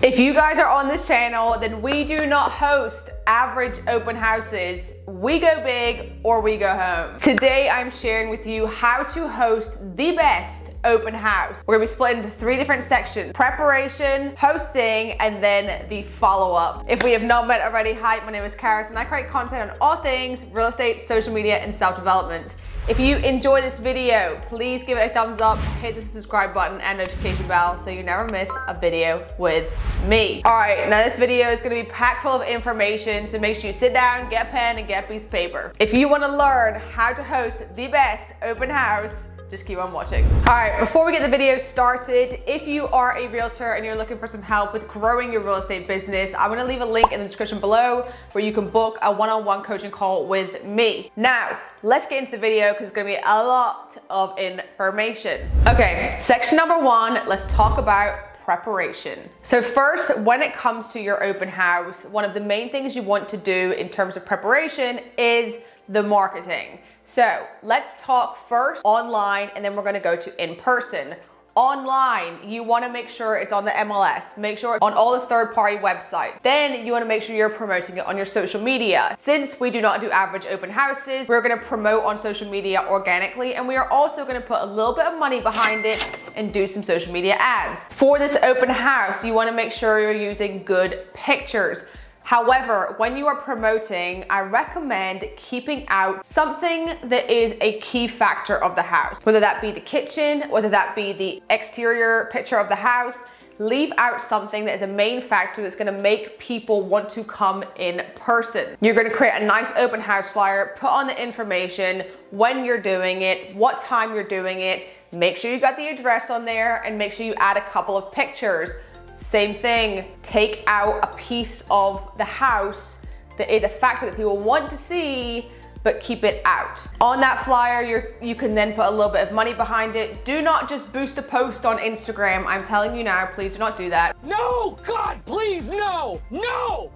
If you guys are on this channel, then we do not host average open houses. We go big or we go home. Today, I'm sharing with you how to host the best open house. We're gonna be split into 3 different sections: preparation, hosting, and then the follow-up. If we have not met already, hi, my name is Carys and I create content on all things real estate, social media, and self-development. If you enjoy this video, please give it a thumbs up, hit the subscribe button and notification bell so you never miss a video with me. All right, now this video is gonna be packed full of information, so make sure you sit down, get a pen, and get a piece of paper. If you wanna learn how to host the best open house, just keep on watching. All right, before we get the video started, if you are a realtor and you're looking for some help with growing your real estate business, I'm gonna leave a link in the description below where you can book a one-on-one coaching call with me. Now, let's get into the video because it's gonna be a lot of information. Okay, section number 1, let's talk about preparation. So first, when it comes to your open house, one of the main things you want to do in terms of preparation is the marketing. So let's talk first online and then we're gonna go to in person. Online, you wanna make sure it's on the MLS, make sure it's on all the third-party websites. Then you wanna make sure you're promoting it on your social media. Since we do not do average open houses, we're gonna promote on social media organically, and we are also gonna put a little bit of money behind it and do some social media ads. For this open house, you wanna make sure you're using good pictures. However, when you are promoting, I recommend keeping out something that is a key factor of the house, whether that be the kitchen, whether that be the exterior picture of the house. Leave out something that is a main factor that's gonna make people want to come in person. You're gonna create a nice open house flyer, put on the information, when you're doing it, what time you're doing it, make sure you got the address on there, and make sure you add a couple of pictures. Same thing, take out a piece of the house that is a factor that people want to see, but keep it out. On that flyer, you can then put a little bit of money behind it. Do not just boost a post on Instagram. I'm telling you now, please do not do that. No, God, please, no, no,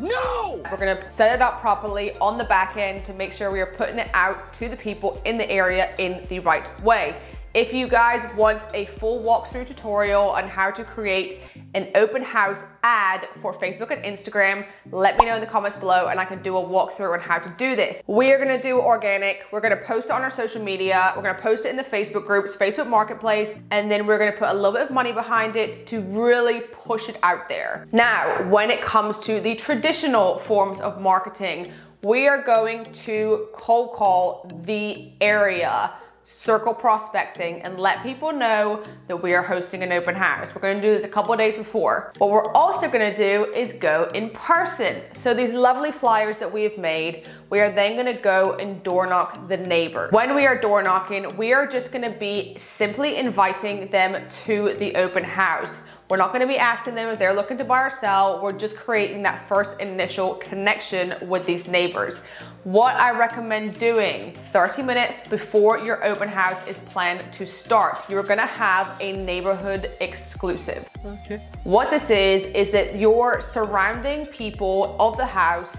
no. We're gonna set it up properly on the back end to make sure we are putting it out to the people in the area in the right way. If you guys want a full walkthrough tutorial on how to create an open house ad for Facebook and Instagram, let me know in the comments below and I can do a walkthrough on how to do this. We are gonna do organic. We're gonna post it on our social media. We're gonna post it in the Facebook groups, Facebook Marketplace, and then we're gonna put a little bit of money behind it to really push it out there. Now, when it comes to the traditional forms of marketing, we are going to cold call the area, circle prospecting, and let people know that we are hosting an open house. We're going to do this a couple of days before. What we're also going to do is go in person. So these lovely flyers that we have made, we are then going to go and door knock the neighbor. When we are door knocking, we are just going to be simply inviting them to the open house. We're not gonna be asking them if they're looking to buy or sell. We're just creating that first initial connection with these neighbors. What I recommend doing 30 minutes before your open house is planned to start, you're gonna have a neighborhood exclusive. Okay. What this is that your surrounding people of the house,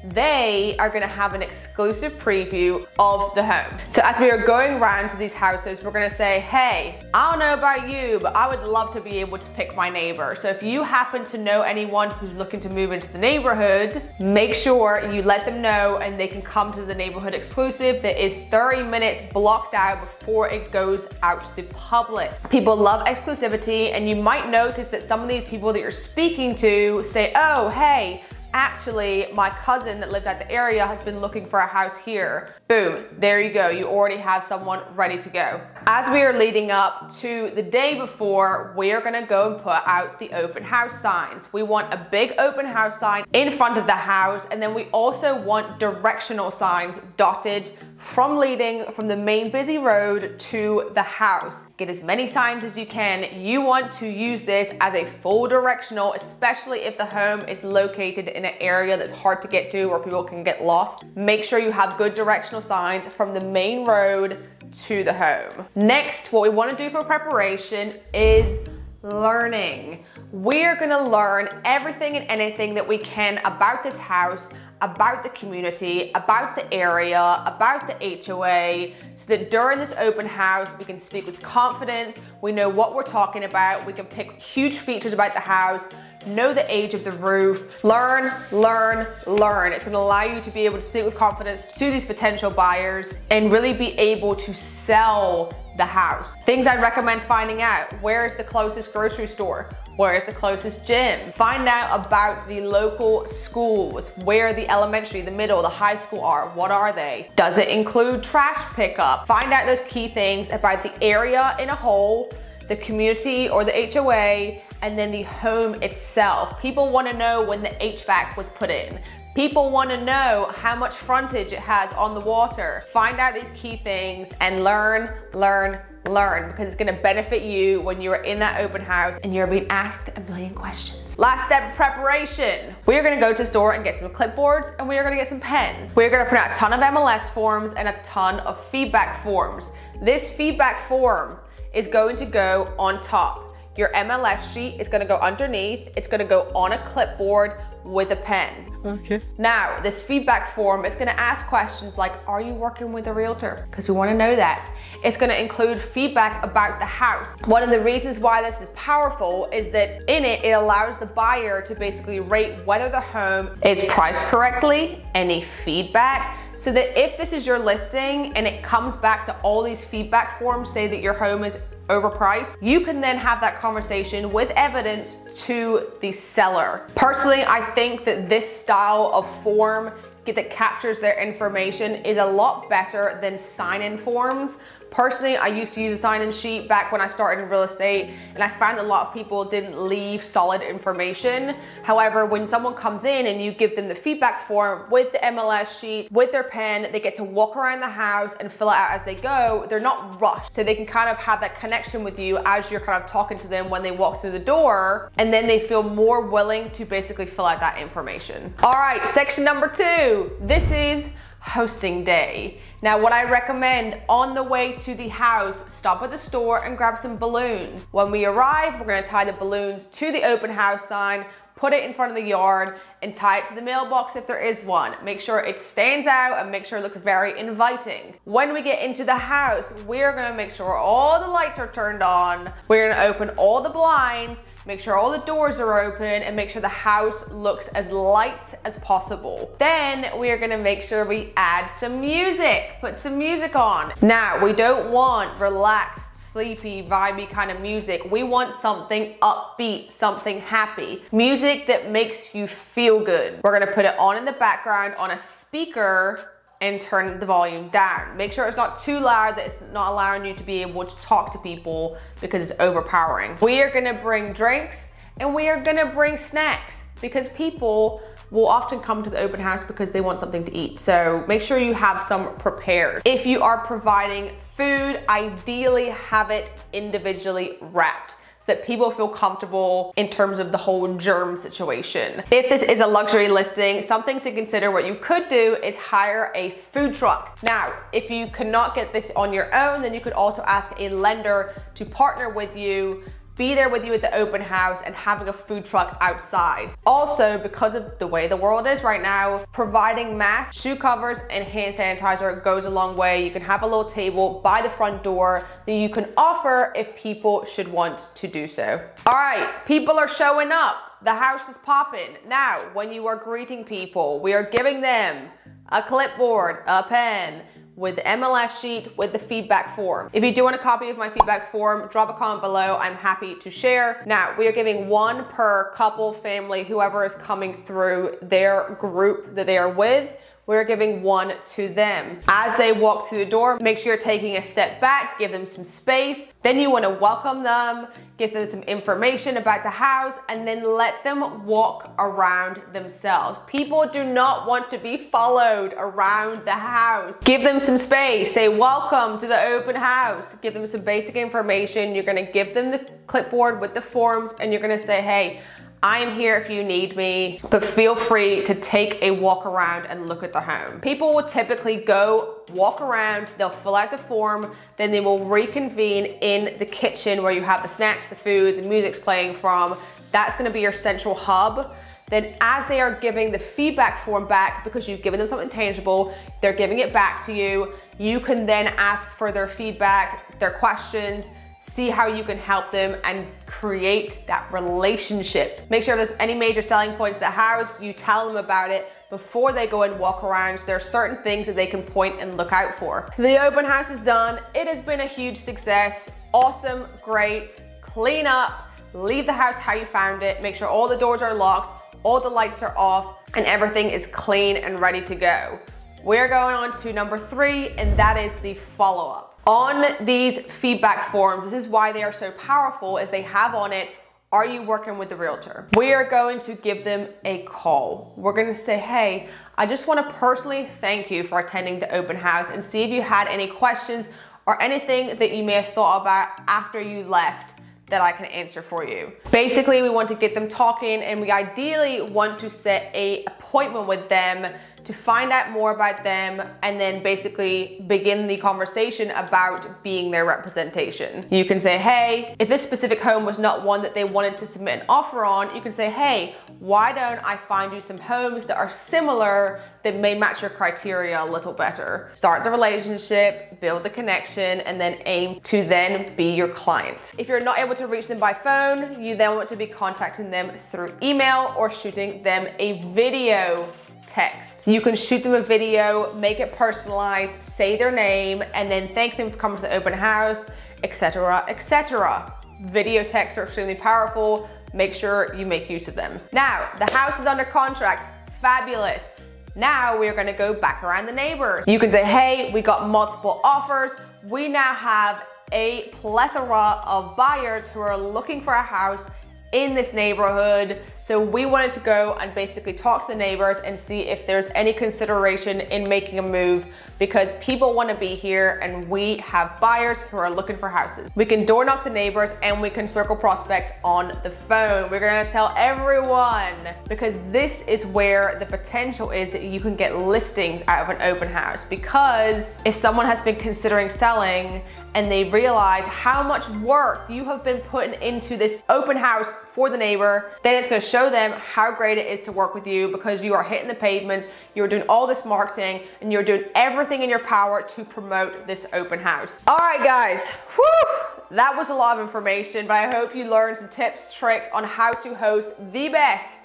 they are gonna have an exclusive preview of the home. So as we are going around to these houses, we're gonna say, hey, I don't know about you, but I would love to be able to pick my neighbor. So if you happen to know anyone who's looking to move into the neighborhood, make sure you let them know and they can come to the neighborhood exclusive that is 30 minutes blocked out before it goes out to the public. People love exclusivity, and you might notice that some of these people that you're speaking to say, oh, hey, actually, my cousin that lives at the area has been looking for a house here. Boom, there you go. You already have someone ready to go. As we are leading up to the day before, we are gonna go and put out the open house signs. We want a big open house sign in front of the house, and then we also want directional signs dotted leading from the main busy road to the house. Get as many signs as you can. You want to use this as a full directional, especially if the home is located in an area that's hard to get to where people can get lost. Make sure you have good directional signs from the main road to the home. Next, what we want to do for preparation is learning. We're gonna learn everything and anything that we can about this house, about the community, about the area, about the HOA, so that during this open house, we can speak with confidence, we know what we're talking about, we can pick huge features about the house, know the age of the roof, learn. It's gonna allow you to be able to speak with confidence to these potential buyers and really be able to sell the house. Things I'd recommend finding out: where is the closest grocery store? Where is the closest gym? Find out about the local schools, where the elementary, the middle, the high school are. What are they? Does it include trash pickup? Find out those key things about the area in a whole, the community or the HOA, and then the home itself. People want to know when the HVAC was put in. People want to know how much frontage it has on the water. Find out these key things and learn, because it's going to benefit you when you're in that open house and you're being asked a million questions. Last step, preparation. We're going to go to the store and get some clipboards, and we're going to get some pens. We're going to print out a ton of MLS forms and a ton of feedback forms. This feedback form is going to go on top. Your MLS sheet is going to go underneath. It's going to go on a clipboard with a pen. Okay. Now, this feedback form is going to ask questions like, are you working with a realtor? Because we want to know that. It's going to include feedback about the house. One of the reasons why this is powerful is that in it, it allows the buyer to basically rate whether the home is priced correctly, any feedback, so that if this is your listing and it comes back to all these feedback forms say that your home is overpriced, you can then have that conversation with evidence to the seller. Personally, I think that this style of form that captures their information is a lot better than sign-in forms. Personally, I used to use a sign-in sheet back when I started in real estate, and I found a lot of people didn't leave solid information. However, when someone comes in and you give them the feedback form with the MLS sheet, with their pen, they get to walk around the house and fill it out as they go. They're not rushed, so they can kind of have that connection with you as you're kind of talking to them when they walk through the door, and then they feel more willing to basically fill out that information. All right, section number 2. This is hosting day. Now, what I recommend on the way to the house, stop at the store and grab some balloons. When we arrive, we're gonna tie the balloons to the open house sign, put it in front of the yard, and tie it to the mailbox if there is one. Make sure it stands out and make sure it looks very inviting. When we get into the house, we're gonna make sure all the lights are turned on. We're gonna open all the blinds, make sure all the doors are open, and make sure the house looks as light as possible. Then we are gonna make sure we add some music, put some music on. Now, we don't want relaxed, sleepy, vibey kind of music. We want something upbeat, something happy. Music that makes you feel good. We're gonna put it on in the background on a speaker and turn the volume down. Make sure it's not too loud, that it's not allowing you to be able to talk to people because it's overpowering. We are gonna bring drinks and we are gonna bring snacks because people will often come to the open house because they want something to eat. So make sure you have some prepared. If you are providing food, ideally have it individually wrapped so that people feel comfortable in terms of the whole germ situation. If this is a luxury listing, something to consider what you could do is hire a food truck. Now, if you cannot get this on your own, then you could also ask a lender to partner with you, be there with you at the open house, and having a food truck outside. Also, because of the way the world is right now, providing masks, shoe covers, and hand sanitizer goes a long way. You can have a little table by the front door that you can offer if people should want to do so. All right, people are showing up. The house is popping. Now, when you are greeting people, we are giving them a clipboard, a pen, with the MLS sheet, with the feedback form. If you do want a copy of my feedback form, drop a comment below. I'm happy to share. Now, we are giving one per couple, family, whoever is coming through their group that they are with. We're giving one to them. As they walk through the door, make sure you're taking a step back, give them some space. Then you want to welcome them, give them some information about the house, and then let them walk around themselves. People do not want to be followed around the house. Give them some space. Say, welcome to the open house. Give them some basic information. You're going to give them the clipboard with the forms, and you're going to say, hey, I am here if you need me, but feel free to take a walk around and look at the home. People will typically go walk around, they'll fill out the form, then they will reconvene in the kitchen where you have the snacks, the food, the music's playing from. That's gonna be your central hub. Then as they are giving the feedback form back, because you've given them something tangible, they're giving it back to you, you can then ask for their feedback, their questions, see how you can help them and create that relationship. Make sure if there's any major selling points to the house, you tell them about it before they go and walk around. So there are certain things that they can point and look out for. The open house is done. It has been a huge success. Awesome, great. Clean up, leave the house how you found it. Make sure all the doors are locked, all the lights are off, and everything is clean and ready to go. We're going on to number 3, and that is the follow-up. On these feedback forms, this is why they are so powerful, as they have on it, are you working with the realtor? We are going to give them a call. We're gonna say, hey, I just wanna personally thank you for attending the open house and see if you had any questions or anything that you may have thought about after you left that I can answer for you. Basically, we want to get them talking, and we ideally want to set an appointment with them to find out more about them, and then basically begin the conversation about being their representation. You can say, hey, if this specific home was not one that they wanted to submit an offer on, you can say, hey, why don't I find you some homes that are similar that may match your criteria a little better? Start the relationship, build the connection, and then aim to then be your client. If you're not able to reach them by phone, you then want to be contacting them through email or shooting them a video text. You can shoot them a video, make it personalized, say their name, and then thank them for coming to the open house, etc., etc. Video texts are extremely powerful. Make sure you make use of them. Now, the house is under contract. Fabulous. Now we're gonna go back around the neighbors. You can say, hey, we got multiple offers. We now have a plethora of buyers who are looking for a house in this neighborhood. So we wanted to go and basically talk to the neighbors and see if there's any consideration in making a move, because people want to be here and we have buyers who are looking for houses. We can door knock the neighbors and we can circle prospect on the phone. We're gonna tell everyone, because this is where the potential is that you can get listings out of an open house. Because if someone has been considering selling and they realize how much work you have been putting into this open house for the neighbor, then it's gonna show them how great it is to work with you, because you are hitting the pavement, you're doing all this marketing, and you're doing everything in your power to promote this open house. All right, guys, whew, that was a lot of information, but I hope you learned some tips, tricks on how to host the best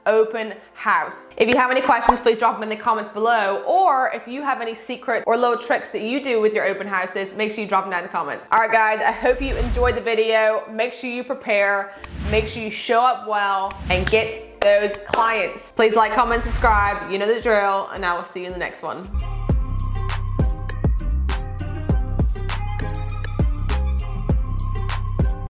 open house. If you have any questions, please drop them in the comments below, or if you have any secrets or little tricks that you do with your open houses, make sure you drop them down in the comments. All right, guys, I hope you enjoyed the video. Make sure you prepare, make sure you show up well, and get those clients. Please like, comment, subscribe. You know the drill, and I will see you in the next one.